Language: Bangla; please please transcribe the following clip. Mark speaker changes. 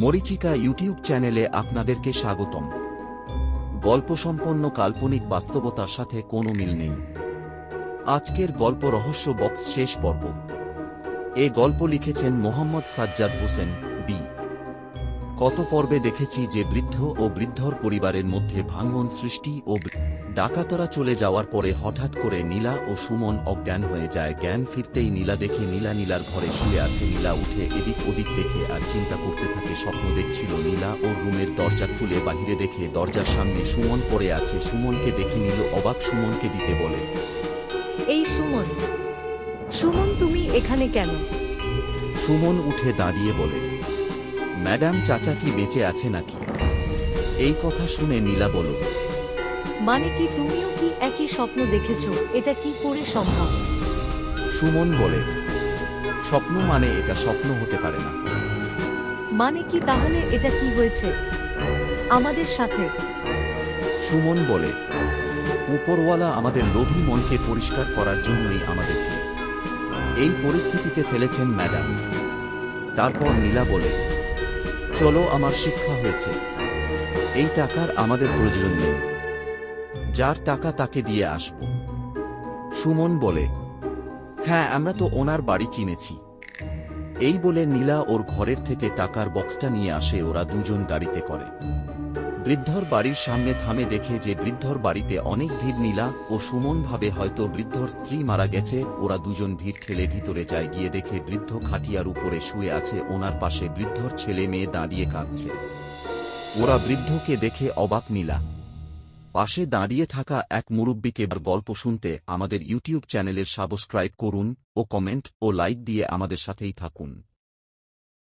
Speaker 1: মরীচিকা ইউটিউব চ্যানেলে আপনাদেরকে স্বাগতম। গল্পসম্পন্ন কাল্পনিক বাস্তবতার সাথে কোনো মিল নেই। আজকের গল্প রহস্য বক্স শেষ পর্ব। এ গল্প লিখেছেন মোহাম্মদ সাজ্জাদ হোসেন বি। গত পর্বে দেখেছি যে বৃদ্ধ ও বৃদ্ধর পরিবারের মধ্যে ভাঙন সৃষ্টি ও ডাকাতরা চলে যাওয়ার পরে হঠাৎ করে নীলা ও সুমন অজ্ঞান হয়ে যায়। জ্ঞান ফিরতেই নীলা দেখে নীলার ঘরে শুয়ে আছে। নীলা উঠে এদিক ওদিক দেখে আর চিন্তা করতে থাকে। স্বপ্ন দেখছিল নীলা ওর রুমের দরজা খুলে বাহিরে দেখে দরজার সামনে সুমন পড়ে আছে। সুমনকে দেখে নীল অবাক। সুমনকে দিতে বলে,
Speaker 2: এই সুমন, সুমন তুমি এখানে কেন?
Speaker 1: সুমন উঠে দাঁড়িয়ে বলে, ম্যাডাম চাচা কি বেঁচে আছে নাকি? এই কথা শুনে নীলা বলল,
Speaker 2: মানে কি তুমিও কি একই স্বপ্ন দেখেছো? এটা কি করে সম্ভব?
Speaker 1: সুমন বলে, স্বপ্ন মানে এটা স্বপ্ন হতে পারে না।
Speaker 2: মানে কি তাহলে এটা কি হয়েছে আমাদের সাথে?
Speaker 1: সুমন বলে, উপরওয়ালা আমাদের লোভী মনকে পরিষ্কার করার জন্যই আমাদেরকে এই পরিস্থিতিতে ফেলেছেন ম্যাডাম। তারপর নীলা বলে, চলো, আমার শিক্ষা হয়েছে। এই টাকার আমাদের প্রয়োজন নেই। যার টাকা তাকে দিয়ে আসব। সুমন বলে, হ্যাঁ, আমরা তো ওনার বাড়ি চিনেছি। এই বলে নীলা ওর ঘরের থেকে টাকার বক্সটা নিয়ে আসে। ওরা দুজন গাড়িতে করে বৃদ্ধর বাড়ির সামনে থামে। দেখে যে বৃদ্ধর বাড়িতে অনেক ভিড়। নীলা ও সুমন ভাবে হয়তো বৃদ্ধর স্ত্রী মারা গেছে। ওরা দুজন ভিড় ঠেলে ভিতরে যায়। গিয়ে দেখে বৃদ্ধ খাটিয়ার উপরে শুয়ে আছে। ওনার পাশে বৃদ্ধর ছেলে মেয়ে দাঁড়িয়ে কাঁদছে। ওরা বৃদ্ধকে দেখে অবাক। নীলা পাশে দাঁড়িয়ে থাকা এক মুরব্বিকে গল্প শুনতে আমাদের ইউটিউব চ্যানেলের সাবস্ক্রাইব করুন ও কমেন্ট ও লাইক দিয়ে আমাদের সাথেই থাকুন।